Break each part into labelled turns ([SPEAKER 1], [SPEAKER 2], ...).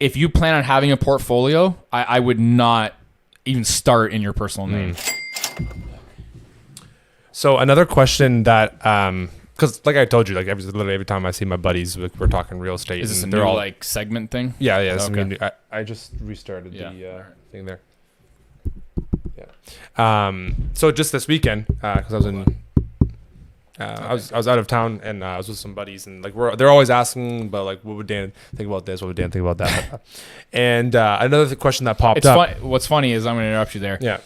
[SPEAKER 1] if you plan on having a portfolio, I would not even start in your personal name.
[SPEAKER 2] So another question that, because like I told you, like literally every time I see my buddies, we're talking real estate.
[SPEAKER 1] Is this a
[SPEAKER 2] they're
[SPEAKER 1] new
[SPEAKER 2] all
[SPEAKER 1] like segment thing?
[SPEAKER 2] Yeah. This
[SPEAKER 1] Okay.
[SPEAKER 2] is new. I just restarted the thing there. So just this weekend, because I was in, I was out of town and I was with some buddies, and like they're always asking about like, what would Dan think about this? What would Dan think about that? And another question that popped up.
[SPEAKER 1] What's funny is I'm going to interrupt you there.
[SPEAKER 2] Yeah.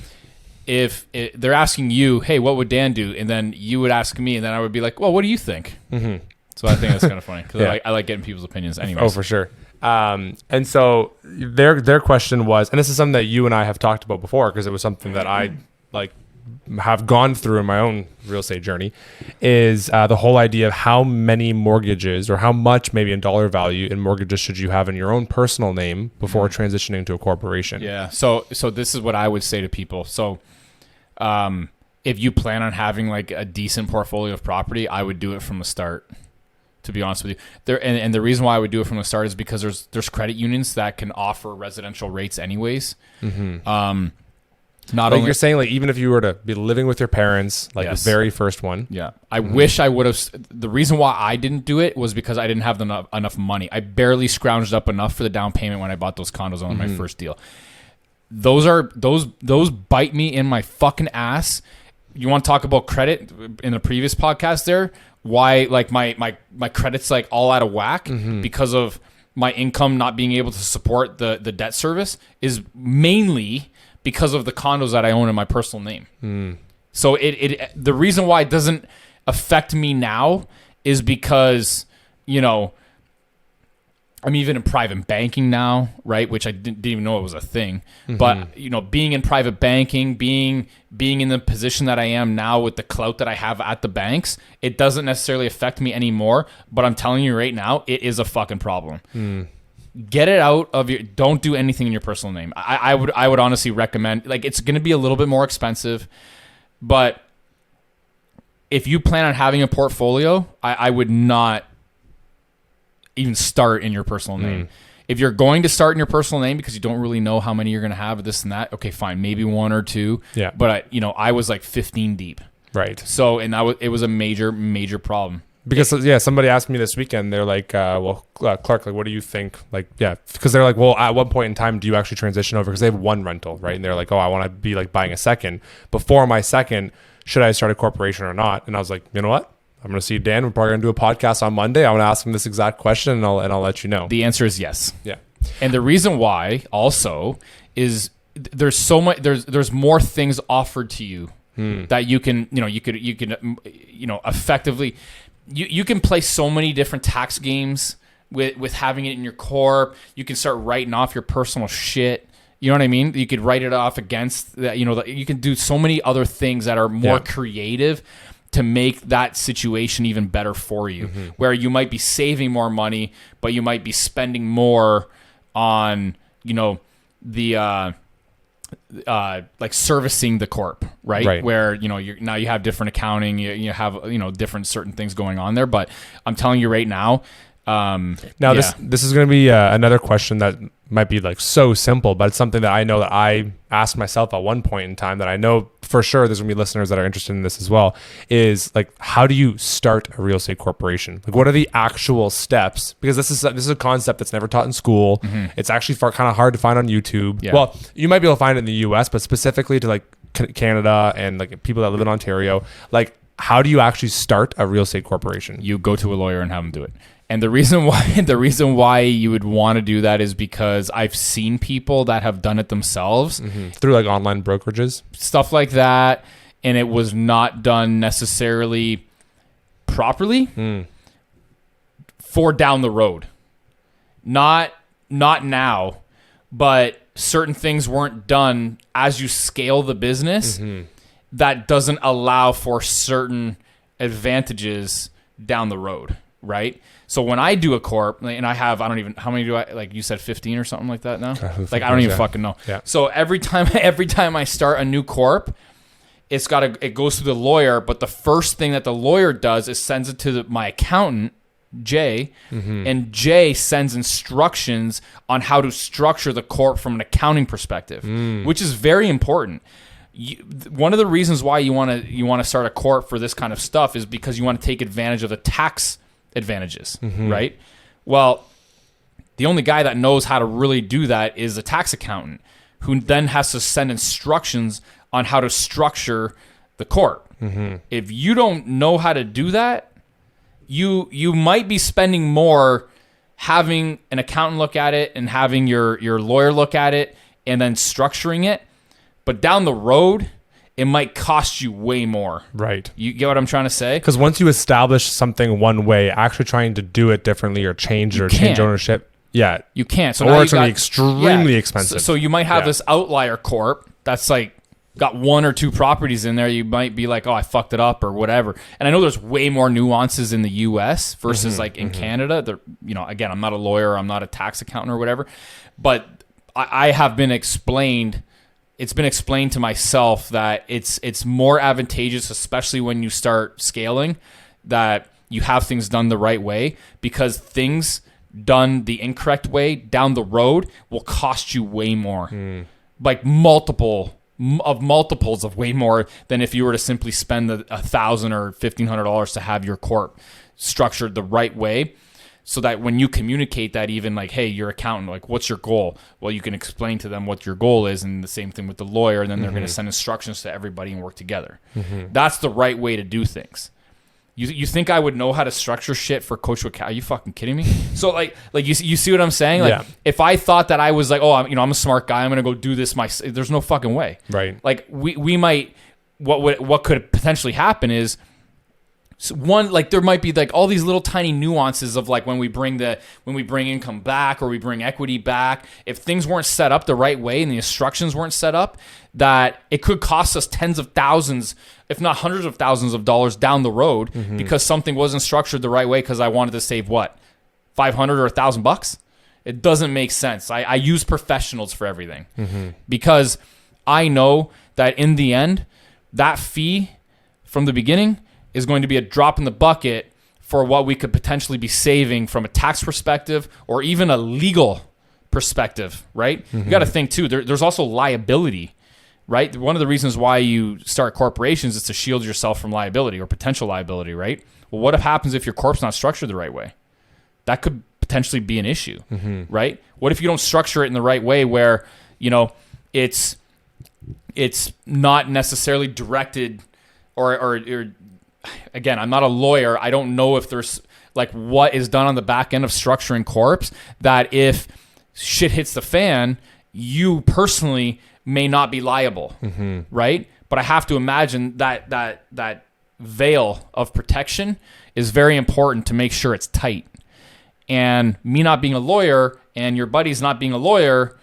[SPEAKER 1] If they're asking you, hey, what would Dan do? And then you would ask me, and then I would be like, well, what do you think? Mm-hmm. So I think that's kind of funny because I like getting people's opinions anyways.
[SPEAKER 2] Oh, for sure. And so their question was, and this is something that you and I have talked about before because it was something that I like have gone through in my own real estate journey, is the whole idea of how many mortgages or how much maybe in dollar value in mortgages should you have in your own personal name before transitioning to a corporation.
[SPEAKER 1] Yeah. So this is what I would say to people. So if you plan on having like a decent portfolio of property, I would do it from the start. To be honest with you, and the reason why I would do it from the start is because there's credit unions that can offer residential rates anyways. Mm-hmm. Not
[SPEAKER 2] like
[SPEAKER 1] only
[SPEAKER 2] you're saying, like even if you were to be living with your parents, like the very first one.
[SPEAKER 1] Yeah, I wish I would have. The reason why I didn't do it was because I didn't have enough money. I barely scrounged up enough for the down payment when I bought those condos on my first deal. Those bite me in my fucking ass. You want to talk about credit in the previous podcast there? Why like my credit's like all out of whack because of my income not being able to support the debt service is mainly because of the condos that I own in my personal name. So the reason why it doesn't affect me now is because, you know, I'm even in private banking now, right? Which I didn't even know it was a thing. But, you know, being in private banking, being in the position that I am now with the clout that I have at the banks, it doesn't necessarily affect me anymore. But I'm telling you right now, it is a fucking problem. Get it out of your, don't do anything in your personal name. I would honestly recommend, like, it's going to be a little bit more expensive, but if you plan on having a portfolio, I would not even start in your personal name. If you're going to start in your personal name because you don't really know how many you're going to have, this and that, okay, fine, maybe one or two. Yeah. But I was like 15 deep.
[SPEAKER 2] Right.
[SPEAKER 1] So, and it was a major problem.
[SPEAKER 2] Because somebody asked me this weekend. They're like, Clark, like, what do you think? Like, because they're like, well, at what point in time do you actually transition over? Because they have one rental, right? And they're like, oh, I want to be like buying a second. Before my second, should I start a corporation or not? And I was like, you know what? I'm going to see Dan. We're probably going to do a podcast on Monday. I want to ask him this exact question, and I'll let you know.
[SPEAKER 1] The answer is yes.
[SPEAKER 2] Yeah.
[SPEAKER 1] And the reason why also is there's so much. There's more things offered to you that you can effectively. You can play so many different tax games with having it in your corp. You can start writing off your personal shit. You know what I mean? You could write it off against that. You can do so many other things that are more creative to make that situation even better for you, where you might be saving more money, but you might be spending more on, the like servicing the corp, right? Where, now you have different accounting, you have, different certain things going on there. But I'm telling you right now,
[SPEAKER 2] this is going to be another question that might be like so simple, but it's something that I know that I asked myself at one point in time that I know for sure there's going to be listeners that are interested in this as well, is like, how do you start a real estate corporation? Like, what are the actual steps? Because this is a concept that's never taught in school. It's actually kind of hard to find on YouTube. Yeah. Well, you might be able to find it in the US, but specifically to like Canada and like people that live in Ontario, like, how do you actually start a real estate corporation?
[SPEAKER 1] You go to a lawyer and have them do it. And the reason why you would want to do that is because I've seen people that have done it themselves
[SPEAKER 2] through like online brokerages,
[SPEAKER 1] stuff like that, and it was not done necessarily properly for down the road. Not now, but certain things weren't done as you scale the business that doesn't allow for certain advantages down the road, right? So when I do a corp, and I don't even, how many do I, like you said 15 or something like that now? Like, I don't even fucking know. Yeah. So every time I start a new corp, it goes through the lawyer, but the first thing that the lawyer does is sends it to my accountant Jay, and Jay sends instructions on how to structure the corp from an accounting perspective, which is very important. One of the reasons why you want to start a corp for this kind of stuff is because you want to take advantage of the tax advantages, right? Well, the only guy that knows how to really do that is a tax accountant, who then has to send instructions on how to structure the corp. If you don't know how to do that, you might be spending more having an accountant look at it and having your lawyer look at it and then structuring it. But down the road, it might cost you way more.
[SPEAKER 2] Right.
[SPEAKER 1] You get what I'm trying to say?
[SPEAKER 2] Because once you establish something one way, actually trying to do it differently or change ownership,
[SPEAKER 1] you can't. So
[SPEAKER 2] or
[SPEAKER 1] now
[SPEAKER 2] it's going to be extremely expensive.
[SPEAKER 1] So you might have this outlier corp that's like got 1 or 2 properties in there. You might be like, oh, I fucked it up or whatever. And I know there's way more nuances in the U.S. versus like in Canada. There, again, I'm not a lawyer, I'm not a tax accountant or whatever, but I have been explained. It's been explained to myself that it's more advantageous, especially when you start scaling, that you have things done the right way, because things done the incorrect way down the road will cost you way more, like multiples of way more than if you were to simply spend $1,000 or $1,500 to have your corp structured the right way. So that when you communicate that, even like, hey, your accountant, like, what's your goal? Well, you can explain to them what your goal is, and the same thing with the lawyer, and then they're going to send instructions to everybody and work together. That's the right way to do things. You think I would know how to structure shit for Coach Wickowski? Are you fucking kidding me? So like you see what I'm saying? Like if I thought that I was like, oh, I'm a smart guy, I'm going to go do this there's no fucking way.
[SPEAKER 2] Right.
[SPEAKER 1] Like we might, what could potentially happen is, so one, like there might be like all these little tiny nuances of like when we bring income back or we bring equity back, if things weren't set up the right way and the instructions weren't set up, that it could cost us tens of thousands, if not hundreds of thousands of dollars down the road because something wasn't structured the right way because I wanted to save what, $500 or $1,000? It doesn't make sense. I use professionals for everything because I know that in the end, that fee from the beginning is going to be a drop in the bucket for what we could potentially be saving from a tax perspective or even a legal perspective, right? You got to think too, there's also liability, right? One of the reasons why you start corporations is to shield yourself from liability or potential liability, right? Well, what happens if your corp's not structured the right way? That could potentially be an issue, right? What if you don't structure it in the right way where, it's not necessarily directed or again, I'm not a lawyer. I don't know if there's like what is done on the back end of structuring corps that if shit hits the fan, you personally may not be liable, right? But I have to imagine that veil of protection is very important to make sure it's tight. And me not being a lawyer and your buddies not being a lawyer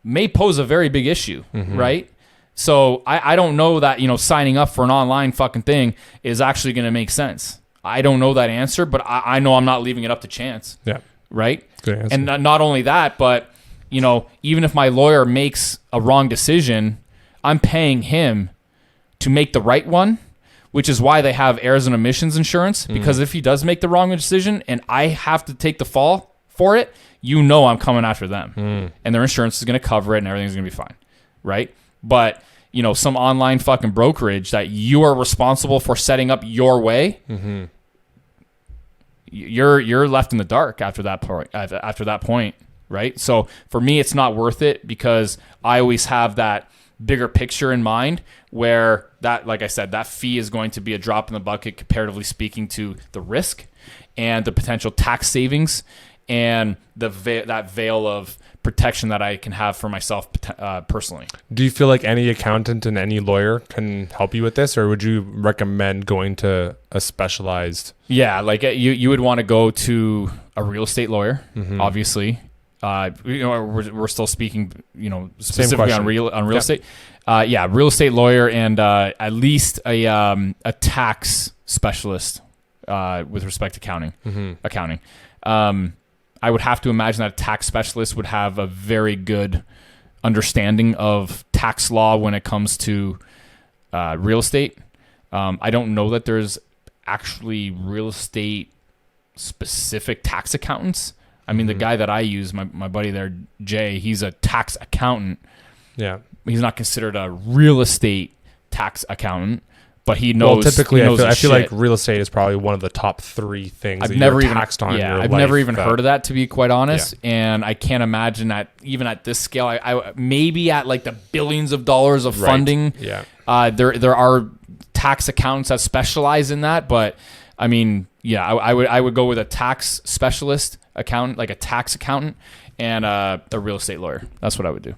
[SPEAKER 1] may pose a very big issue, right? So I don't know that, signing up for an online fucking thing is actually going to make sense. I don't know that answer, but I know I'm not leaving it up to chance. Yeah. Right?
[SPEAKER 2] Good answer.
[SPEAKER 1] And not only that, but, even if my lawyer makes a wrong decision, I'm paying him to make the right one, which is why they have errors and omissions insurance, because if he does make the wrong decision and I have to take the fall for it, I'm coming after them. And their insurance is going to cover it and everything's going to be fine. Right? But, some online fucking brokerage that you are responsible for setting up your way, you're left in the dark after that point, right? So for me, it's not worth it because I always have that bigger picture in mind where that, like I said, that fee is going to be a drop in the bucket comparatively speaking to the risk and the potential tax savings and that veil of protection that I can have for myself personally.
[SPEAKER 2] Do you feel like any accountant and any lawyer can help you with this, or would you recommend going to a specialized?
[SPEAKER 1] Yeah, like you would want to go to a real estate lawyer, obviously. We're still speaking, specifically on real estate. Real estate lawyer and at least a tax specialist with respect to accounting. I would have to imagine that a tax specialist would have a very good understanding of tax law when it comes to real estate. I don't know that there's actually real estate specific tax accountants. I mean, the guy that I use, my buddy there, Jay, he's a tax accountant.
[SPEAKER 2] Yeah.
[SPEAKER 1] He's not considered a real estate tax accountant, but he knows.
[SPEAKER 2] Well, typically,
[SPEAKER 1] he knows
[SPEAKER 2] I feel like
[SPEAKER 1] shit.
[SPEAKER 2] real estate is probably one of the top 3 things
[SPEAKER 1] I've
[SPEAKER 2] that
[SPEAKER 1] never
[SPEAKER 2] you're
[SPEAKER 1] even
[SPEAKER 2] taxed on.
[SPEAKER 1] Yeah,
[SPEAKER 2] in your
[SPEAKER 1] I've
[SPEAKER 2] life
[SPEAKER 1] never even heard of that, to be quite honest.
[SPEAKER 2] Yeah.
[SPEAKER 1] And I can't imagine that even at this scale. I maybe at like the billions of dollars of funding.
[SPEAKER 2] Yeah.
[SPEAKER 1] There are tax accountants that specialize in that, but I mean, yeah, I would go with a tax specialist accountant, like a tax accountant, and a real estate lawyer. That's what I would do.